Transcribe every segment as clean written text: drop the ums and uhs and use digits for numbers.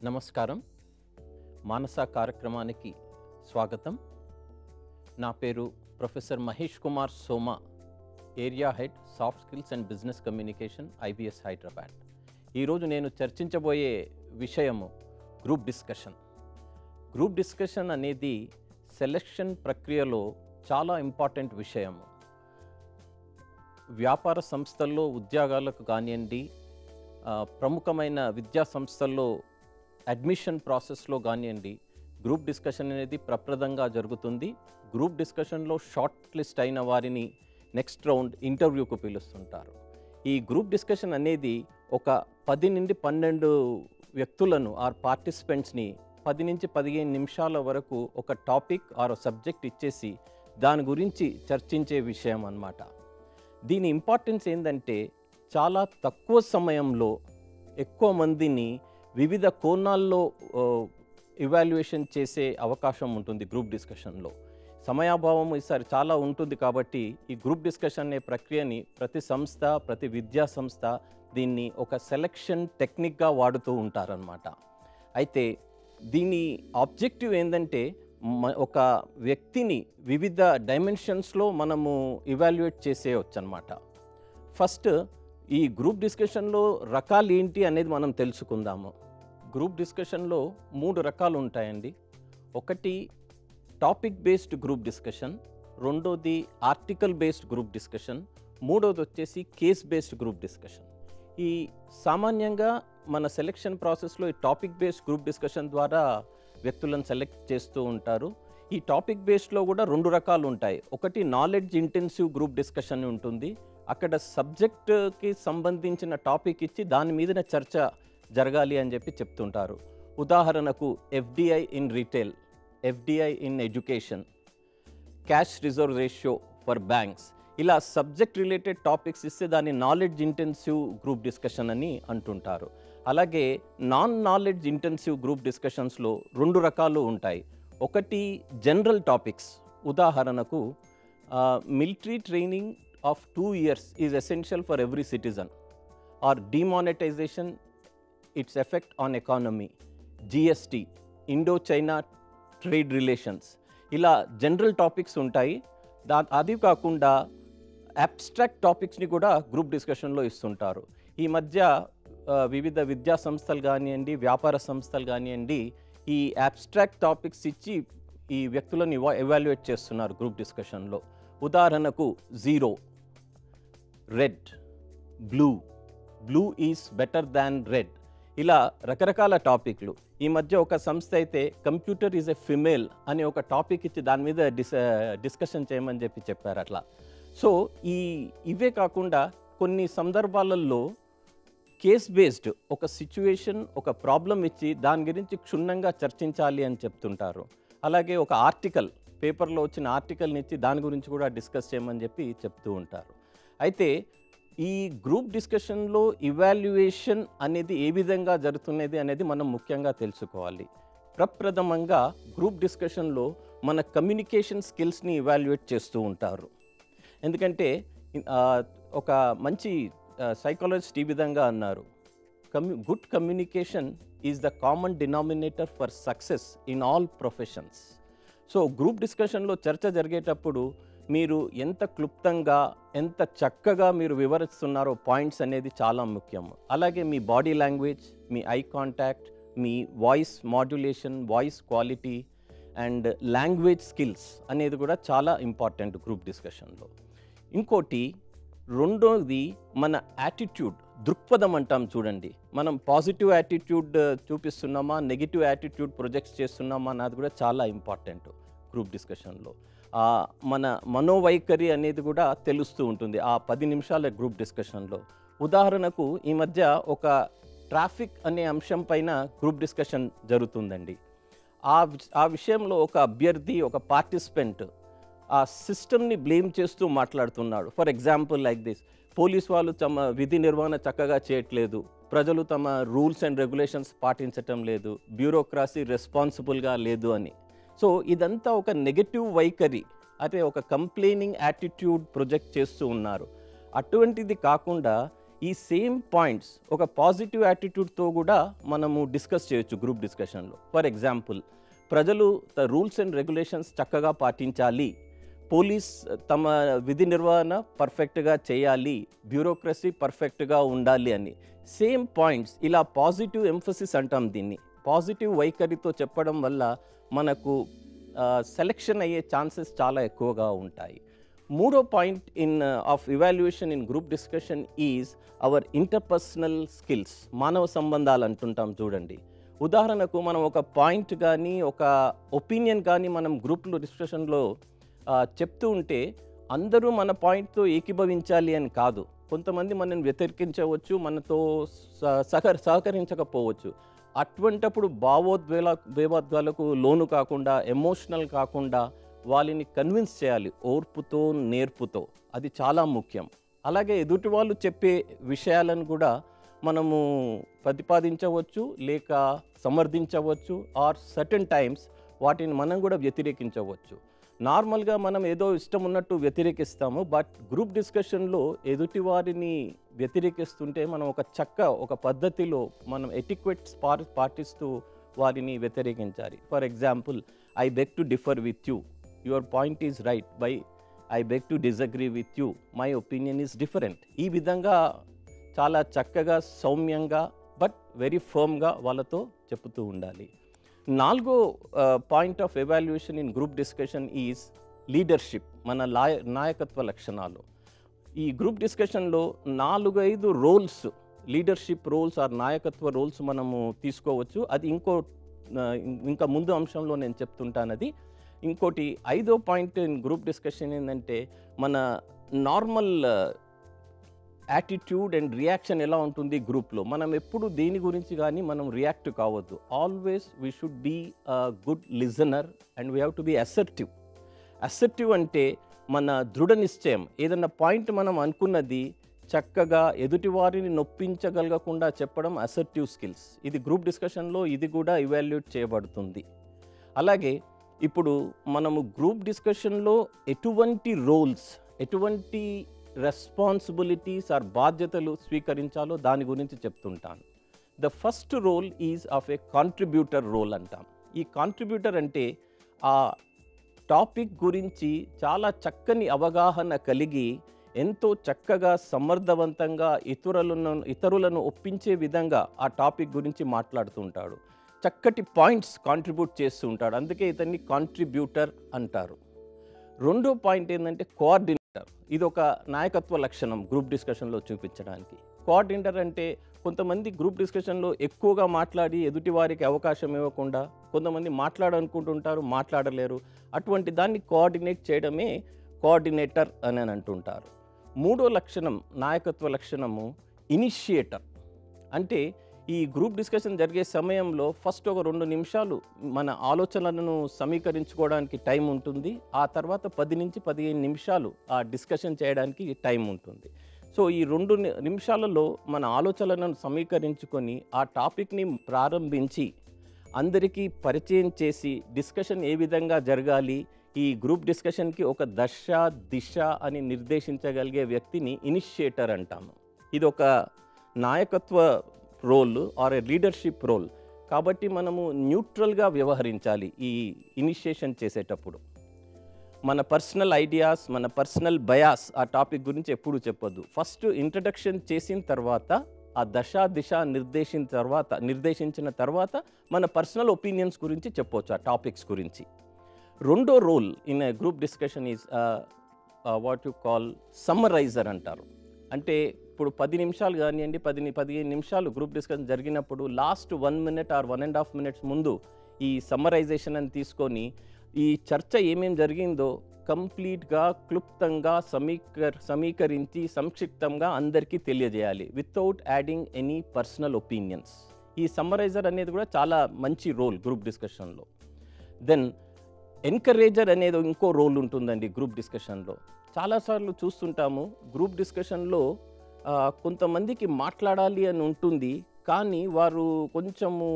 నమస్కారం. మానస కార్యక్రమానికి స్వాగతం. నా పేరు professor Mahesh Kumar Soma, area head soft skills and business communication, IBS Hyderabad. ఈరోజు నేను చర్చించబోయే విషయము గ్రూప్ డిస్కషన్. గ్రూప్ డిస్కషన్ అనేది సెలెక్షన్ ప్రక్రియలో చాలా ఇంపార్టెంట్ విషయము. వ్యాపార సంస్థల్లో ఉద్యోగాలకు కానివ్వండి, ప్రముఖమైన విద్యా సంస్థల్లో అడ్మిషన్ ప్రాసెస్లో కానివ్వండి, గ్రూప్ డిస్కషన్ అనేది ప్రప్రదంగా జరుగుతుంది. గ్రూప్ డిస్కషన్లో షార్ట్ లిస్ట్ అయిన వారిని నెక్స్ట్ రౌండ్ ఇంటర్వ్యూకు పిలుస్తుంటారు. ఈ గ్రూప్ డిస్కషన్ అనేది ఒక 10 నుండి 12 వ్యక్తులను ఆర్ పార్టిసిపెంట్స్ని 10 నుంచి 15 నిమిషాల వరకు ఒక టాపిక్ ఆర్ సబ్జెక్ట్ ఇచ్చేసి దాని గురించి చర్చించే విషయం అన్నమాట. దీని ఇంపార్టెన్స్ ఏంటంటే చాలా తక్కువ సమయంలో ఎక్కువ మందిని వివిధ కోణాల్లో ఇవాల్యుయేషన్ చేసే అవకాశం ఉంటుంది. గ్రూప్ డిస్కషన్లో సమయాభావం ఈసారి చాలా ఉంటుంది కాబట్టి ఈ గ్రూప్ డిస్కషన్ అనే ప్రక్రియని ప్రతి సంస్థ, ప్రతి విద్యా సంస్థ దీన్ని ఒక సెలక్షన్ టెక్నిక్గా వాడుతూ ఉంటారనమాట. అయితే దీని ఆబ్జెక్టివ్ ఏంటంటే ఒక వ్యక్తిని వివిధ డైమెన్షన్స్లో మనము ఇవాల్యుయేట్ చేసేయచ్చు అనమాట. ఫస్ట్ ఈ గ్రూప్ డిస్కషన్లో రకాలు ఏంటి అనేది మనం తెలుసుకుందాము. గ్రూప్ డిస్కషన్లో 3 రకాలు ఉంటాయండి. ఒకటి టాపిక్ బేస్డ్ గ్రూప్ డిస్కషన్, రెండోది ఆర్టికల్ బేస్డ్ గ్రూప్ డిస్కషన్, మూడోది వచ్చేసి కేస్ బేస్డ్ గ్రూప్ డిస్కషన్. ఈ సామాన్యంగా మన సెలెక్షన్ ప్రాసెస్లో ఈ టాపిక్ బేస్డ్ గ్రూప్ డిస్కషన్ ద్వారా వ్యక్తులను సెలెక్ట్ చేస్తూ ఉంటారు. ఈ టాపిక్ బేస్డ్లో కూడా 2 రకాలు ఉంటాయి. ఒకటి నాలెడ్జ్ ఇంటెన్సివ్ గ్రూప్ డిస్కషన్ ఉంటుంది. అక్కడ సబ్జెక్ట్కి సంబంధించిన టాపిక్ ఇచ్చి దాని మీదన చర్చ జరగాలి అని చెప్పి చెప్తుంటారు. ఉదాహరణకు FDI in retail, FDI in education, cash reserve ratio for banks, ఇలా సబ్జెక్ట్ రిలేటెడ్ టాపిక్స్ ఇస్తే దాన్ని నాలెడ్జ్ ఇంటెన్సివ్ గ్రూప్ డిస్కషన్ అని అంటుంటారు. అలాగే నాన్ నాలెడ్జ్ ఇంటెన్సివ్ గ్రూప్ డిస్కషన్స్లో 2 రకాలు ఉంటాయి. ఒకటి జనరల్ టాపిక్స్, ఉదాహరణకు military training of 2 years is essential for every citizen, or demonetization, its effect on economy, GST, Indo-China trade relations, ఇలా జనరల్ టాపిక్స్ ఉంటాయి. అది కాకుండా అబ్స్ట్రాక్ట్ టాపిక్స్ని కూడా గ్రూప్ డిస్కషన్లో ఇస్తుంటారు. ఈ మధ్య వివిధ విద్యా సంస్థలు కానివ్వండి, వ్యాపార సంస్థలు కానివ్వండి, ఈ అబ్స్ట్రాక్ట్ టాపిక్స్ ఇచ్చి ఈ వ్యక్తులను ఎవాల్యుయేట్ చేస్తున్నారు గ్రూప్ డిస్కషన్లో. ఉదాహరణకు zero, red, blue is better than red, ఇలా రకరకాల టాపిక్లు. ఈ మధ్య ఒక సంస్థ అయితే కంప్యూటర్ ఈజ్ ఎ ఫిమేల్ అని ఒక టాపిక్ ఇచ్చి దాని మీద డిస్కషన్ చేయమని చెప్పారు అట్లా. సో ఇవే కాకుండా కొన్ని సందర్భాలలో కేస్ బేస్డ్ ఒక సిచ్యువేషన్, ఒక ప్రాబ్లం ఇచ్చి దాని గురించి క్షుణ్ణంగా చర్చించాలి అని చెప్తుంటారు. అలాగే ఒక ఆర్టికల్, పేపర్లో వచ్చిన ఆర్టికల్ని ఇచ్చి దాని గురించి కూడా డిస్కస్ చేయమని చెప్తూ ఉంటారు. అయితే ఈ గ్రూప్ డిస్కషన్లో ఇవాల్యుయేషన్ అనేది ఏ విధంగా జరుగుతున్నది అనేది మనం ముఖ్యంగా తెలుసుకోవాలి. ప్రప్రథమంగా గ్రూప్ డిస్కషన్లో మన కమ్యూనికేషన్ స్కిల్స్ని ఇవాల్యుయేట్ చేస్తూ ఉంటారు. ఎందుకంటే ఒక మంచి సైకాలజిస్ట్ ఈ విధంగా అన్నారు, good communication is the common denominator for success in all professions. So group డిస్కషన్లో చర్చ జరిగేటప్పుడు మీరు ఎంత క్లుప్తంగా, ఎంత చక్కగా మీరు వివరిస్తున్నారో పాయింట్స్ అనేది చాలా ముఖ్యం. అలాగే మీ బాడీ లాంగ్వేజ్, మీ ఐ కాంటాక్ట్, మీ voice modulation, voice quality and language skills అనేది కూడా చాలా ఇంపార్టెంట్ గ్రూప్ డిస్కషన్లో. ఇంకోటి రెండోది మన యాటిట్యూడ్, దృక్పథం అంటాం చూడండి. మనం పాజిటివ్ యాటిట్యూడ్ చూపిస్తున్నామా, నెగిటివ్ యాటిట్యూడ్ ప్రొజెక్ట్స్ చేస్తున్నామా అన్నది కూడా చాలా ఇంపార్టెంట్ గ్రూప్ డిస్కషన్లో. మన మనోవైఖరి అనేది కూడా తెలుస్తూ ఉంటుంది ఆ 10 నిమిషాల గ్రూప్ డిస్కషన్లో. ఉదాహరణకు ఈ మధ్య ఒక ట్రాఫిక్ అనే అంశం పైన గ్రూప్ డిస్కషన్ జరుగుతుందండి. ఆ విషయంలో ఒక అభ్యర్థి, ఒక పార్టిసిపెంట్ ఆ సిస్టమ్ని బ్లేమ్ చేస్తూ మాట్లాడుతున్నాడు. For example like this, police వాళ్ళు తమ విధి నిర్వహణ చక్కగా చేయట్లేదు, ప్రజలు తమ రూల్స్ అండ్ రెగ్యులేషన్స్ పాటించటం లేదు, బ్యూరోక్రసీ రెస్పాన్సిబుల్గా లేదు అని. సో ఇదంతా ఒక నెగటివ్ వైఖరి, అదే ఒక కంప్లైనింగ్ యాటిట్యూడ్ ప్రొజెక్ట్ చేస్తూ ఉన్నారు. అటువంటిది కాకుండా ఈ సేమ్ పాయింట్స్ ఒక పాజిటివ్ యాటిట్యూడ్తో కూడా మనము డిస్కస్ చేయొచ్చు గ్రూప్ డిస్కషన్లో. ఫర్ ఎగ్జాంపుల్, ప్రజలు రూల్స్ అండ్ రెగ్యులేషన్స్ చక్కగా పాటించాలి, పోలీస్ తమ విధి నిర్వహణ పర్ఫెక్ట్గా చేయాలి, బ్యూరోక్రసీ పర్ఫెక్ట్గా ఉండాలి అని సేమ్ పాయింట్స్ ఇలా పాజిటివ్ ఎంఫసిస్ అంటాం. దీన్ని పాజిటివ్ వైఖరితో చెప్పడం వల్ల మనకు సెలెక్షన్ అయ్యే ఛాన్సెస్ చాలా ఎక్కువగా ఉంటాయి. మూడో point of evaluation in group discussion is our interpersonal skills. మానవ సంబంధాలు అంటుంటాం చూడండి. ఉదాహరణకు మనం ఒక పాయింట్ కానీ ఒక ఒపీనియన్ కానీ మనం గ్రూప్లో డిస్కషన్లో చెప్తూ ఉంటే అందరూ మన పాయింట్తో ఏకీభవించాలి అని కాదు. కొంతమంది మనల్ని వ్యతిరేకించవచ్చు, మనతో సహకరించకపోవచ్చు. అటువంటప్పుడు భావోద్వేగాలకు లోను కాకుండా, ఎమోషనల్ కాకుండా వాళ్ళని కన్విన్స్ చేయాలి ఓర్పుతో, నేర్పుతో. అది చాలా ముఖ్యం. అలాగే ఎదుటి వాళ్ళు చెప్పే విషయాలను కూడా మనము ప్రతిపాదించవచ్చు, లేక సమర్థించవచ్చు, ఆర్ సర్టెన్ టైమ్స్ వాటిని మనం కూడా వ్యతిరేకించవచ్చు. నార్మల్గా మనం ఏదో ఇష్టం ఉన్నట్టు వ్యతిరేకిస్తాము, బట్ గ్రూప్ డిస్కషన్లో ఎదుటి వారిని వ్యతిరేకిస్తుంటే మనం ఒక పద్ధతిలో మనం ఎటిక్వెట్స్ పాటిస్తూ వారిని వ్యతిరేకించాలి. For example, I beg to differ with you, your point is right, but I beg to disagree with you, my opinion is different. ఈ విధంగా చాలా చక్కగా, సౌమ్యంగా, బట్ వెరీ ఫర్మ్గా వాళ్ళతో చెప్తూ ఉండాలి. నాలుగో point of evaluation in group discussion is leadership, మన నాయకత్వ లక్షణాలు. ఈ గ్రూప్ డిస్కషన్లో 4-5 రోల్స్, లీడర్షిప్ రోల్స్ ఆర్ నాయకత్వ రోల్స్ మనము తీసుకోవచ్చు. అది ఇంకా ముందు అంశంలో నేను చెప్తుంటానది. ఇంకోటి 5వ పాయింట్ ఇన్ గ్రూప్ డిస్కషన్ ఏంటంటే మన నార్మల్ యాటిట్యూడ్ అండ్ రియాక్షన్ ఎలా ఉంటుంది గ్రూప్లో. మనం ఎప్పుడు దేని గురించి కానీ మనం రియాక్ట్ కావద్దు. Always we should be a good listener and we have to be assertive. Assertive అంటే మన దృఢ నిశ్చయం. ఏదన్నా పాయింట్ మనం అనుకున్నది చక్కగా ఎదుటి వారిని నొప్పించగలగకుండా చెప్పడం అసర్టివ్ స్కిల్స్. ఇది గ్రూప్ డిస్కషన్లో ఇది కూడా ఇవాల్యుయేట్ చేయబడుతుంది. అలాగే ఇప్పుడు మనము గ్రూప్ డిస్కషన్లో ఎటువంటి రోల్స్, ఎటువంటి రెస్పాన్సిబిలిటీస్ ఆర్ బాధ్యతలు స్వీకరించాలో దాని గురించి చెప్తుంటాను. The first role is of a contributor role అంటాం. ఈ కాంట్రిబ్యూటర్ అంటే ఆ టాపిక్ గురించి చాలా చక్కని అవగాహన కలిగి ఎంతో చక్కగా, సమర్థవంతంగా ఇతరులను ఒప్పించే విధంగా ఆ టాపిక్ గురించి మాట్లాడుతూ ఉంటాడు. చక్కటి పాయింట్స్ కాంట్రిబ్యూట్ చేస్తూ ఉంటాడు. అందుకే ఇతన్ని కాంట్రిబ్యూటర్ అంటారు. రెండో పాయింట్ ఏంటంటే కోఆర్డినేటర్. ఇది ఒక నాయకత్వ లక్షణం గ్రూప్ డిస్కషన్లో చూపించడానికి. కోఆర్డినేటర్ అంటే కొంతమంది గ్రూప్ డిస్కషన్లో ఎక్కువగా మాట్లాడి ఎదుటి వారికి అవకాశం ఇవ్వకుండా, కొంతమంది మాట్లాడాలనుకుంటుంటారు, మాట్లాడలేరు. అటువంటి దాన్ని కోఆర్డినేట్ చేయడమే కోఆర్డినేటర్ అని అంటుంటారు. మూడో లక్షణం, నాయకత్వ లక్షణము ఇనిషియేటర్. అంటే ఈ గ్రూప్ డిస్కషన్ జరిగే సమయంలో ఫస్ట్ ఒక 2 నిమిషాలు మన ఆలోచనలను సమీకరించుకోవడానికి టైం ఉంటుంది. ఆ తర్వాత 10 నుంచి 15 నిమిషాలు ఆ డిస్కషన్ చేయడానికి టైం ఉంటుంది. సో ఈ 2 నిమిషాలలో మన ఆలోచనలను సమీకరించుకొని ఆ టాపిక్ని ప్రారంభించి అందరికీ పరిచయం చేసి డిస్కషన్ ఏ విధంగా జరగాలి, ఈ గ్రూప్ డిస్కషన్కి ఒక దశ, దిశ అని నిర్దేశించగలిగే వ్యక్తిని ఇనిషియేటర్ అంటాము. ఇది ఒక నాయకత్వ role or a leadership role. కాబట్టి మనము న్యూట్రల్గా వ్యవహరించాలి ఈ ఇనిషియేషన్ చేసేటప్పుడు. మన పర్సనల్ ఐడియాస్, మన పర్సనల్ బయాస్ ఆ టాపిక్ గురించి ఎప్పుడు చెప్పొద్దు. ఫస్ట్ ఇంట్రడక్షన్ చేసిన తర్వాత, ఆ దశ, దిశ నిర్దేశించిన తర్వాత మన పర్సనల్ ఒపీనియన్స్ గురించి చెప్పవచ్చు, ఆ టాపిక్స్ గురించి. రెండో role in a group discussion is what you call summariser అంటారు. అంటే ఇప్పుడు 10 నిమిషాలు కానివ్వండి, 15 నిమిషాలు గ్రూప్ డిస్కషన్ జరిగినప్పుడు లాస్ట్ 1 మినిట్ ఆర్ 1.5 మినిట్స్ ముందు ఈ సమ్మరైజేషన్ అని తీసుకొని ఈ చర్చ ఏమేం జరిగిందో కంప్లీట్గా, క్లుప్తంగా సమీకరించి సంక్షిప్తంగా అందరికీ తెలియజేయాలి, without adding any personal opinions. ఈ సమ్మరైజర్ అనేది కూడా చాలా మంచి రోల్ గ్రూప్ డిస్కషన్లో. దెన్ ఎన్కరేజర్ అనేది ఇంకో రోల్ ఉంటుందండి గ్రూప్ డిస్కషన్లో. చాలాసార్లు చూస్తుంటాము గ్రూప్ డిస్కషన్లో కొంతమందికి మాట్లాడాలి అని ఉంటుంది, కానీ వారు కొంచెము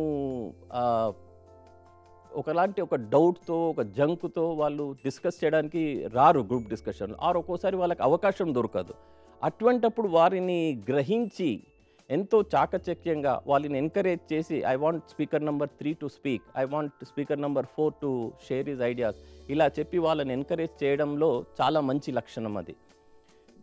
ఒకలాంటి ఒక డౌట్తో, ఒక జంకుతో వాళ్ళు డిస్కస్ చేయడానికి రారు గ్రూప్ డిస్కషన్. ఆర్ ఒక్కోసారి వాళ్ళకి అవకాశం దొరకదు. అటువంటప్పుడు వారిని గ్రహించి ఎంతో చాకచక్యంగా వాళ్ళని ఎంకరేజ్ చేసి I want speaker number 3 to speak, I want speaker number 4 to share his ideas, ఇలా చెప్పి వాళ్ళని ఎంకరేజ్ చేయడంలో చాలా మంచి లక్షణం అది.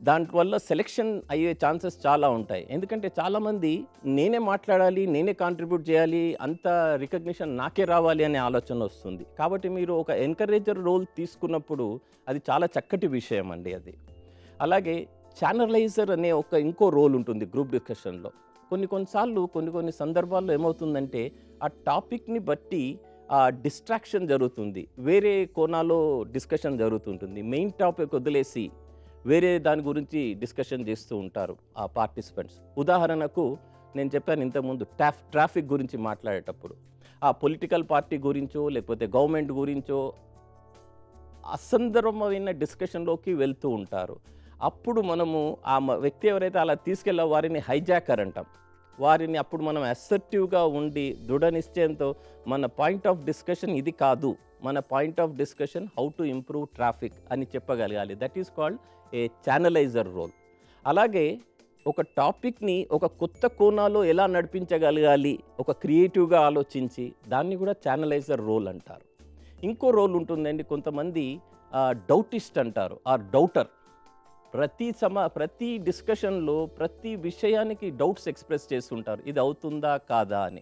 దానివల్ల సెలెక్షన్ అయ్యే ఛాన్సెస్ చాలా ఉంటాయి. ఎందుకంటే చాలామంది నేనే మాట్లాడాలి, నేనే కాంట్రిబ్యూట్ చేయాలి, అంత రికగ్నిషన్ నాకే రావాలి అనే ఆలోచన వస్తుంది. కాబట్టి మీరు ఒక ఎంకరేజర్ రోల్ తీసుకున్నప్పుడు అది చాలా చక్కటి విషయం అండి అది. అలాగే ఛానలైజర్ అనే ఇంకో రోల్ ఉంటుంది గ్రూప్ డిస్కషన్లో. కొన్నిసార్లు కొన్ని సందర్భాల్లో ఏమవుతుందంటే ఆ టాపిక్ని బట్టి ఆ డిస్ట్రాక్షన్ జరుగుతుంది, వేరే కోణాలో డిస్కషన్ జరుగుతుంటుంది. మెయిన్ టాపిక్ వదిలేసి వేరే దాని గురించి డిస్కషన్ చేస్తూ ఉంటారు ఆ పార్టిసిపెంట్స్. ఉదాహరణకు నేను చెప్పాను ఇంతకుముందు ట్రాఫిక్ గురించి మాట్లాడేటప్పుడు ఆ పొలిటికల్ పార్టీ గురించో లేకపోతే గవర్నమెంట్ గురించో అసందర్భమైన డిస్కషన్లోకి వెళ్తూ ఉంటారు. అప్పుడు మనము ఆ వ్యక్తి ఎవరైతే అలా తీసుకెళ్ళా వారిని హైజాకర్ అంటాం. వారిని అప్పుడు మనం అసర్టివ్గా ఉండి దృఢ నిశ్చయంతో మన పాయింట్ ఆఫ్ డిస్కషన్ ఇది కాదు, మన point of discussion how to improve traffic అని చెప్పగలగాలి. That is called a channeliser role. అలాగే ఒక టాపిక్ని ఒక కొత్త కోణాలో ఎలా నడిపించగలగాలి, ఒక క్రియేటివ్గా ఆలోచించి దాన్ని కూడా ఛానలైజర్ రోల్ అంటారు. ఇంకో రోల్ ఉంటుందండి, కొంతమంది డౌటిస్ట్ అంటారు, ఆర్ డౌటర్. ప్రతి డిస్కషన్లో ప్రతి విషయానికి డౌట్స్ ఎక్స్ప్రెస్ చేస్తుంటారు, ఇది అవుతుందా కాదా అని.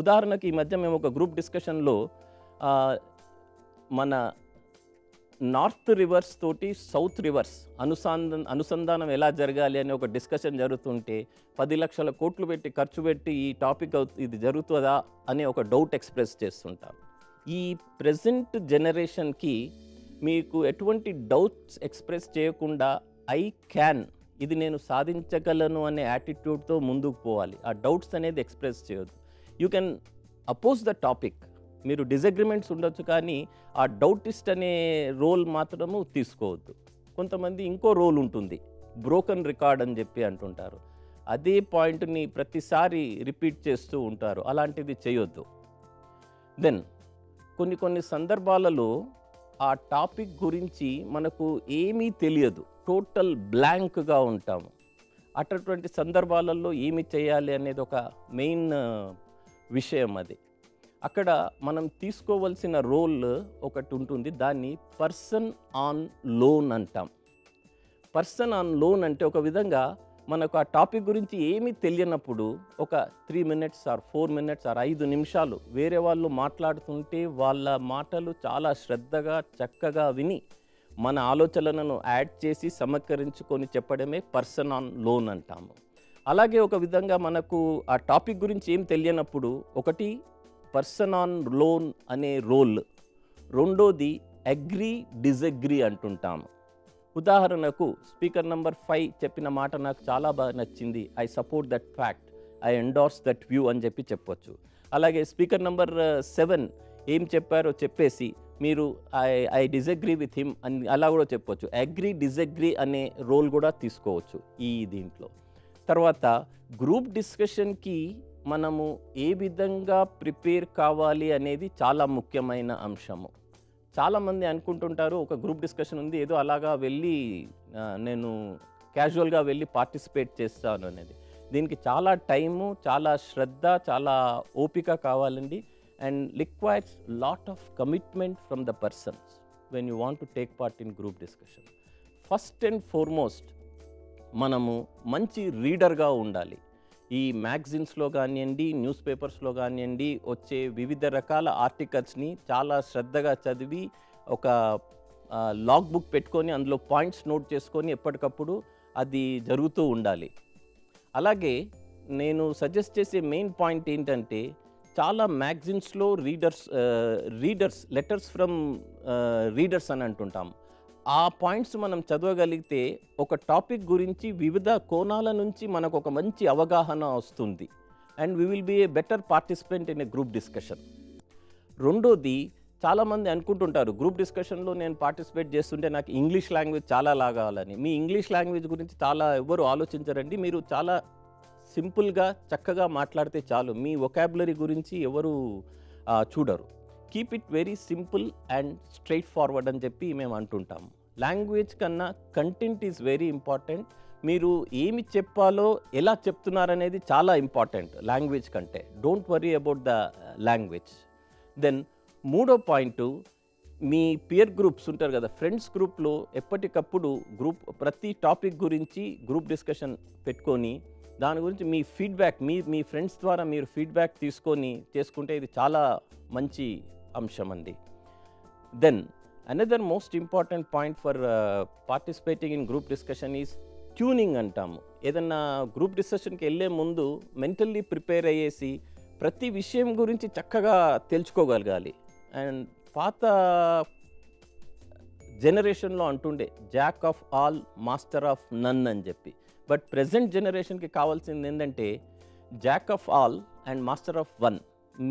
ఉదాహరణకి ఈ మధ్య మేము ఒక గ్రూప్ డిస్కషన్లో మన నార్త్ రివర్స్ తోటి సౌత్ రివర్స్ అనుసంధానం ఎలా జరగాలి అని ఒక డిస్కషన్ జరుగుతుంటే 10 లక్షల కోట్లు పెట్టి ఖర్చు పెట్టి ఈ టాపిక్ ఇది జరుగుతుందా అనే ఒక డౌట్ ఎక్స్ప్రెస్ చేస్తుంటారు. ఈ ప్రెజెంట్ జనరేషన్కి మీకు ఎటువంటి డౌట్స్ ఎక్స్ప్రెస్ చేయకుండా ఐ క్యాన్, ఇది నేను సాధించగలను అనే యాటిట్యూడ్తో ముందుకు పోవాలి. ఆ డౌట్స్ అనేది ఎక్స్ప్రెస్ చేయొద్దు. You can oppose the topic, మీరు డిసగ్రిమెంట్స్ ఉండొచ్చు, కానీ ఆ డౌటిస్ట్ అనే రోల్ మాత్రము తీసుకోవద్దు. కొంతమంది ఇంకో రోల్ ఉంటుంది, బ్రోకన్ రికార్డ్ అని చెప్పి అంటుంటారు. అదే పాయింట్ని ప్రతిసారి రిపీట్ చేస్తూ ఉంటారు, అలాంటిది చేయొద్దు. దెన్ కొన్ని సందర్భాలలో ఆ టాపిక్ గురించి మనకు ఏమీ తెలియదు, టోటల్ బ్లాంక్గా ఉంటాము. అటువంటి సందర్భాలలో ఏమి చేయాలి అనేది ఒక మెయిన్ విషయం అది. అక్కడ మనం తీసుకోవాల్సిన రోల్ ఒకటి ఉంటుంది, దాన్ని పర్సన్ ఆన్ లోన్ అంటాం. పర్సన్ ఆన్ లోన్ అంటే ఒక విధంగా మనకు ఆ టాపిక్ గురించి ఏమీ తెలియనప్పుడు ఒక 3 minutes ఆర్ 4 minutes ఆర్ 5 నిమిషాలు వేరే వాళ్ళు మాట్లాడుతుంటే వాళ్ళ మాటలు చాలా శ్రద్ధగా చక్కగా విని మన ఆలోచనలను యాడ్ చేసి సమకరించుకొని చెప్పడమే పర్సన్ ఆన్ లోన్ అంటాము. అలాగే ఒక విధంగా మనకు ఆ టాపిక్ గురించి ఏం తెలియనప్పుడు ఒకటి పర్సన్ ఆన్ లోన్ అనే రోల్, రెండోది అగ్రీ డిసగ్రీ అంటుంటాము. ఉదాహరణకు స్పీకర్ నెంబర్ 5 చెప్పిన మాట నాకు చాలా బాగా నచ్చింది, I support that fact, I endorse that view అని చెప్పొచ్చు. అలాగే స్పీకర్ నెంబర్ 7 ఏం చెప్పారో చెప్పేసి మీరు ఐ డిసగ్రీ విత్ హిమ్ అని అలా కూడా చెప్పొచ్చు. అగ్రీ డిసగ్రీ అనే రోల్ కూడా తీసుకోవచ్చు ఈ దీంట్లో. తర్వాత గ్రూప్ డిస్కషన్కి మనము ఏ విధంగా ప్రిపేర్ కావాలి అనేది చాలా ముఖ్యమైన అంశము. చాలామంది అనుకుంటుంటారు ఒక గ్రూప్ డిస్కషన్ ఉంది, ఏదో అలాగా వెళ్ళి నేను క్యాజువల్గా వెళ్ళి పార్టిసిపేట్ చేస్తాను అనేది. దీనికి చాలా టైము, చాలా శ్రద్ధ, చాలా ఓపిక కావాలండి. And requires lot of commitment from the persons when you want to take part in group discussion. First and foremost మనము మంచి రీడర్గా ఉండాలి. ఈ మ్యాగజైన్స్లో కానివ్వండి, న్యూస్ పేపర్స్లో కానివ్వండి వచ్చే వివిధ రకాల ఆర్టికల్స్ని చాలా శ్రద్ధగా చదివి ఒక లాగ్ బుక్ పెట్టుకొని అందులో పాయింట్స్ నోట్ చేసుకొని ఎప్పటికప్పుడు అది జరుగుతూ ఉండాలి. అలాగే నేను సజెస్ట్ చేసే మెయిన్ పాయింట్ ఏంటంటే చాలా మ్యాగజైన్స్లో రీడర్స్ లెటర్స్ ఫ్రమ్ రీడర్స్ అని అంటుంటాం. ఆ పాయింట్స్ మనం చదవగలిగితే ఒక టాపిక్ గురించి వివిధ కోణాల నుంచి మనకు ఒక మంచి అవగాహన వస్తుంది. And we will be a better participant in a group discussion. రెండోది, చాలామంది అనుకుంటుంటారు గ్రూప్ డిస్కషన్లో నేను పార్టిసిపేట్ చేస్తుంటే నాకు ఇంగ్లీష్ లాంగ్వేజ్ చాలా లాగాలని. మీ ఇంగ్లీష్ లాంగ్వేజ్ గురించి చాలా ఎవరు ఆలోచించరండి. మీరు చాలా సింపుల్గా చక్కగా మాట్లాడితే చాలు, మీ వొకాబులరీ గురించి ఎవరు చూడరు. Keep it very simple and straight forward అని చెప్పి మేము అంటుంటాము. లాంగ్వేజ్ కన్నా కంటెంట్ ఈజ్ వెరీ ఇంపార్టెంట్. మీరు ఏమి చెప్పాలో ఎలా చెప్తున్నారనేది చాలా ఇంపార్టెంట్ లాంగ్వేజ్ కంటే. Don't worry about the language. Then మూడో పాయింట్, మీ పియర్ గ్రూప్స్ ఉంటారు కదా, ఫ్రెండ్స్ గ్రూప్లో ఎప్పటికప్పుడు ప్రతి టాపిక్ గురించి గ్రూప్ డిస్కషన్ పెట్టుకొని దాని గురించి మీ ఫీడ్బ్యాక్ మీ ఫ్రెండ్స్ ద్వారా మీరు ఫీడ్బ్యాక్ తీసుకొని చేసుకుంటే ఇది చాలా మంచి అంశం అండి. Then another most important point for participating in group discussion is tuning అంటాము. ఏదన్నా గ్రూప్ డిస్కషన్కి వెళ్ళే ముందు మెంటల్లీ ప్రిపేర్ అయ్యేసి ప్రతి విషయం గురించి చక్కగా తెలుసుకోగలగాలి. అండ్ పాత జనరేషన్లో అంటుండే jack of all master of none అని చెప్పి. బట్ ప్రెజెంట్ జనరేషన్కి కావాల్సింది ఏంటంటే jack of all and master of one.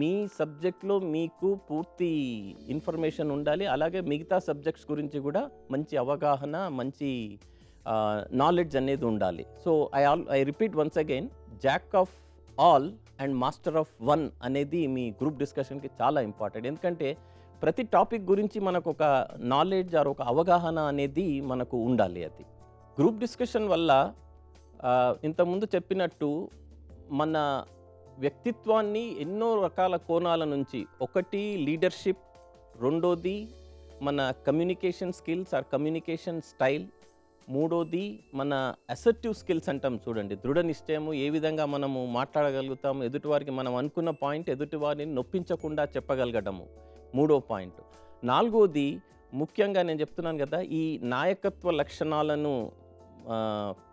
మీ సబ్జెక్ట్లో మీకు పూర్తి ఇన్ఫర్మేషన్ ఉండాలి, అలాగే మిగతా సబ్జెక్ట్స్ గురించి కూడా మంచి అవగాహన, మంచి నాలెడ్జ్ అనేది ఉండాలి. So I repeat once again, Jack of all and master of one అనేది మీ గ్రూప్ డిస్కషన్కి చాలా ఇంపార్టెంట్. ఎందుకంటే ప్రతి టాపిక్ గురించి మనకు ఒక నాలెడ్జ్ ఆర్ ఒక అవగాహన అనేది మనకు ఉండాలి. అది గ్రూప్ డిస్కషన్ వల్ల ఇంతకుముందు చెప్పినట్టు మన వ్యక్తిత్వాన్ని ఎన్నో రకాల కోణాల నుంచి, ఒకటి లీడర్షిప్, రెండోది మన communication skills are communication style, మూడోది మన అసర్టివ్ స్కిల్స్ అంటాం చూడండి, దృఢ నిశ్చయము, ఏ విధంగా మనము మాట్లాడగలుగుతాము, ఎదుటివారికి మనం అనుకున్న పాయింట్ ఎదుటివారిని నొప్పించకుండా చెప్పగలగడము మూడో పాయింట్. నాలుగోది ముఖ్యంగా నేను చెప్తున్నాను కదా, ఈ నాయకత్వ లక్షణాలను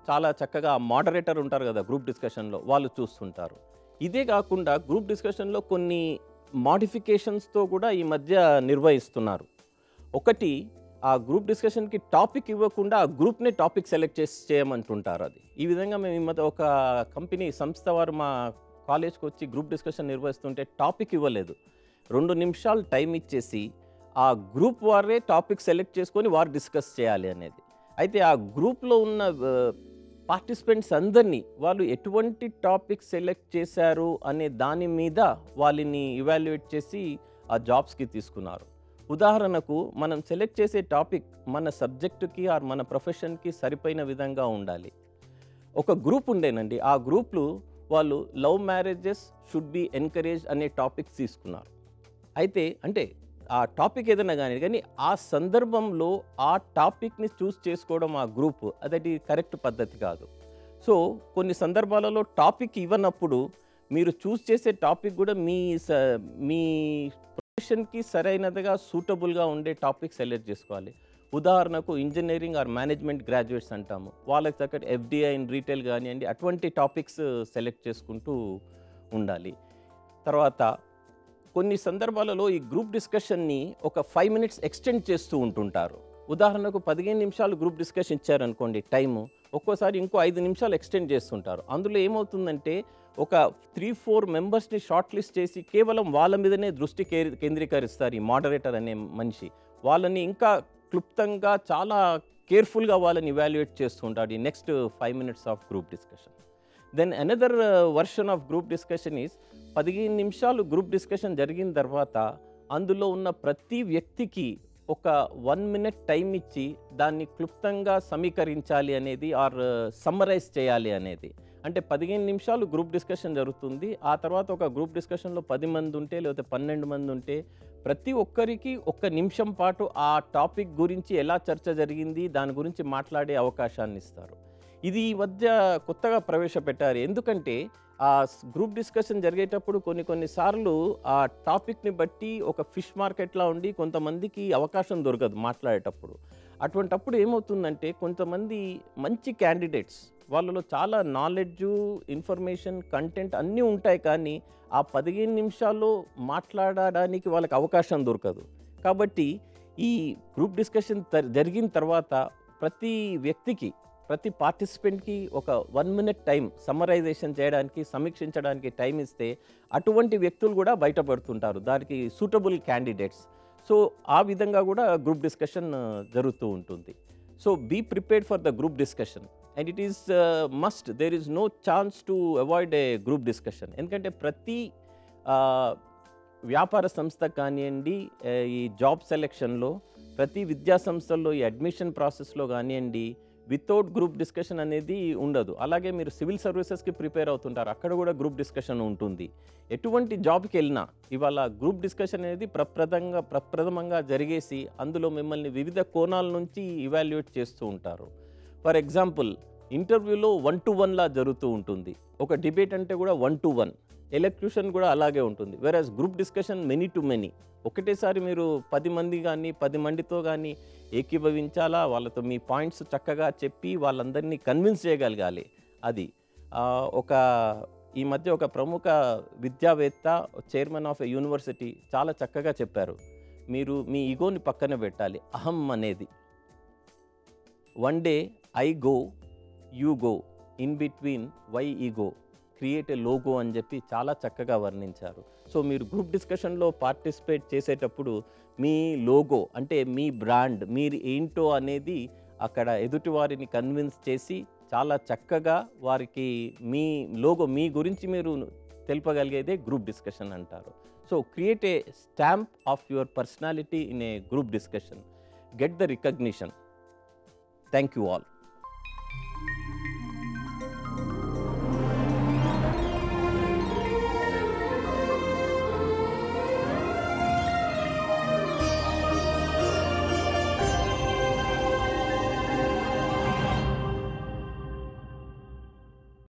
చాలా చక్కగా మోడరేటర్ ఉంటారు కదా గ్రూప్ డిస్కషన్లో, వాళ్ళు చూస్తుంటారు. ఇదే కాకుండా గ్రూప్ డిస్కషన్లో కొన్ని మాడిఫికేషన్స్తో కూడా ఈ మధ్య నిర్వహిస్తున్నారు. ఒకటి, ఆ గ్రూప్ డిస్కషన్కి టాపిక్ ఇవ్వకుండా ఆ గ్రూప్నే టాపిక్ సెలెక్ట్ చేయమంటుంటారు. అది ఈ విధంగా మేము ఈ మధ్య ఒక కంపెనీ సంస్థ వారు మా కాలేజ్కి వచ్చి గ్రూప్ డిస్కషన్ నిర్వహిస్తుంటే టాపిక్ ఇవ్వలేదు, 2 నిమిషాలు టైం ఇచ్చేసి ఆ గ్రూప్ వారే టాపిక్ సెలెక్ట్ చేసుకొని వారు డిస్కస్ చేయాలి అనేది. అయితే ఆ గ్రూప్లో ఉన్న పార్టిసిపెంట్స్ అందరినీ వాళ్ళు ఎటువంటి టాపిక్ సెలెక్ట్ చేశారు అనే దాని మీద వాళ్ళని ఇవాల్యుయేట్ చేసి ఆ జాబ్స్కి తీసుకున్నారు. ఉదాహరణకు మనం సెలెక్ట్ చేసే టాపిక్ మన సబ్జెక్టుకి ఆర్ మన ప్రొఫెషన్కి సరిపోయిన విధంగా ఉండాలి. ఒక గ్రూప్ ఉండేనండి, ఆ గ్రూప్లో వాళ్ళు love marriages should be encourage అనే టాపిక్స్ తీసుకున్నారు. అయితే అంటే ఆ టాపిక్ ఏదైనా కానీ ఆ సందర్భంలో ఆ టాపిక్ని చూస్ చేసుకోవడం ఆ గ్రూప్ అది కరెక్ట్ పద్ధతి కాదు. సో కొన్ని సందర్భాలలో టాపిక్ ఇవ్వనప్పుడు మీరు చూస్ చేసే టాపిక్ కూడా మీ ప్రొఫెషన్కి సరైనదిగా సూటబుల్గా ఉండే టాపిక్ సెలెక్ట్ చేసుకోవాలి. ఉదాహరణకు ఇంజనీరింగ్ ఆర్ మేనేజ్మెంట్ గ్రాడ్యుయేట్స్ అంటాము, వాళ్ళకి తగ్గట్టు ఎఫ్డిఐ ఇన్ రీటైల్ కానివ్వండి, అటువంటి టాపిక్స్ సెలెక్ట్ చేసుకుంటూ ఉండాలి. తర్వాత కొన్ని సందర్భాలలో ఈ గ్రూప్ డిస్కషన్ని ఒక 5 మినిట్స్ ఎక్స్టెండ్ చేస్తూ ఉంటుంటారు. ఉదాహరణకు 15 నిమిషాలు గ్రూప్ డిస్కషన్ ఇచ్చారనుకోండి టైము, ఒక్కోసారి ఇంకో 5 నిమిషాలు ఎక్స్టెండ్ చేస్తుంటారు. అందులో ఏమవుతుందంటే ఒక 3-4 మెంబర్స్ని షార్ట్ లిస్ట్ చేసి కేవలం వాళ్ళ మీదనే దృష్టి కేంద్రీకరిస్తారు ఈ మోడరేటర్ అనే మనిషి. వాళ్ళని ఇంకా క్లుప్తంగా చాలా కేర్ఫుల్గా వాళ్ళని ఇవాల్యుయేట్ చేస్తుంటాడు ఈ next 5 minutes of group discussion. Then another version of group discussion is 15 నిమిషాలు గ్రూప్ డిస్కషన్ జరిగిన తర్వాత అందులో ఉన్న ప్రతి వ్యక్తికి ఒక 1 మినిట్ టైం ఇచ్చి దాన్ని క్లుప్తంగా సమీకరించాలి అనేది ఆర్ సమ్మరైజ్ చేయాలి అనేది. అంటే 15 నిమిషాలు గ్రూప్ డిస్కషన్ జరుగుతుంది, ఆ తర్వాత ఒక గ్రూప్ డిస్కషన్లో 10 మంది ఉంటే లేకపోతే 12 మంది ఉంటే ప్రతి ఒక్కరికి 1 నిమిషం పాటు ఆ టాపిక్ గురించి ఎలా చర్చ జరిగింది దాని గురించి మాట్లాడే అవకాశాన్ని ఇస్తారు. ఇది ఈ మధ్య కొత్తగా ప్రవేశపెట్టారు. ఎందుకంటే ఆ గ్రూప్ డిస్కషన్ జరిగేటప్పుడు కొన్నిసార్లు ఆ టాపిక్ని బట్టి ఒక ఫిష్ మార్కెట్లా ఉండి కొంతమందికి అవకాశం దొరకదు మాట్లాడేటప్పుడు. అటువంటప్పుడు ఏమవుతుందంటే కొంతమంది మంచి క్యాండిడేట్స్, వాళ్ళలో చాలా నాలెడ్జు, ఇన్ఫర్మేషన్, కంటెంట్ అన్నీ ఉంటాయి, కానీ ఆ 15 నిమిషాల్లో మాట్లాడడానికి వాళ్ళకి అవకాశం దొరకదు. కాబట్టి ఈ గ్రూప్ డిస్కషన్ జరిగిన తర్వాత ప్రతి వ్యక్తికి, ప్రతి పార్టిసిపెంట్కి ఒక 1 మినిట్ టైం సమ్మరైజేషన్ చేయడానికి, సమీక్షించడానికి టైం ఇస్తే అటువంటి వ్యక్తులు కూడా బయటపడుతుంటారు, దానికి సూటబుల్ క్యాండిడేట్స్. సో ఆ విధంగా కూడా గ్రూప్ డిస్కషన్ జరుగుతూ ఉంటుంది. So be prepared for the group discussion and it is must, there is no chance to avoid a group discussion. ఎందుకంటే ప్రతి వ్యాపార సంస్థ కానివ్వండి, ఈ జాబ్ సెలెక్షన్లో, ప్రతి విద్యా సంస్థల్లో ఈ అడ్మిషన్ ప్రాసెస్లో కానివ్వండి, వితౌట్ గ్రూప్ డిస్కషన్ అనేది ఉండదు. అలాగే మీరు సివిల్ సర్వీసెస్కి ప్రిపేర్ అవుతుంటారు, అక్కడ కూడా గ్రూప్ డిస్కషన్ ఉంటుంది. ఎటువంటి జాబ్కి వెళ్ళినా ఇవాళ గ్రూప్ డిస్కషన్ అనేది ప్రప్రథమంగా జరిగేసి అందులో మిమ్మల్ని వివిధ కోణాల నుంచి ఇవాల్యుయేట్ చేస్తూ ఉంటారు. ఫర్ ఎగ్జాంపుల్, ఇంటర్వ్యూలో 1-to-1 లా జరుగుతూ ఉంటుంది. ఒక డిబేట్ అంటే కూడా 1-to-1, ఎలక్యూషన్ కూడా అలాగే ఉంటుంది. వెరాజ్ group discussion many to many. ఒకటేసారి మీరు 10 మంది కానీ 10 మందితో కానీ ఏకీభవించాలా, వాళ్ళతో మీ పాయింట్స్ చక్కగా చెప్పి వాళ్ళందరినీ కన్విన్స్ చేయగలగాలి. అది ఈ మధ్య ఒక ప్రముఖ విద్యావేత్త, చైర్మన్ ఆఫ్ ఎ యూనివర్సిటీ చాలా చక్కగా చెప్పారు. మీరు మీ ఈగోని పక్కన పెట్టాలి. అహం అనేది, one day I go you go, in between why ego, create a logo అని చెప్పి చాలా చక్కగా వర్ణించారు. సో మీరు గ్రూప్ డిస్కషన్లో పార్టిసిపేట్ చేసేటప్పుడు మీ లోగో అంటే మీ బ్రాండ్, మీరు ఏంటో అనేది అక్కడ ఎదుటి వారిని కన్విన్స్ చేసి చాలా చక్కగా వారికి మీ లోగో, మీ గురించి మీరు తెలుపగలిగేదే గ్రూప్ డిస్కషన్ అంటారు. So create a stamp of your personality in a group discussion. Get the recognition. Thank you all.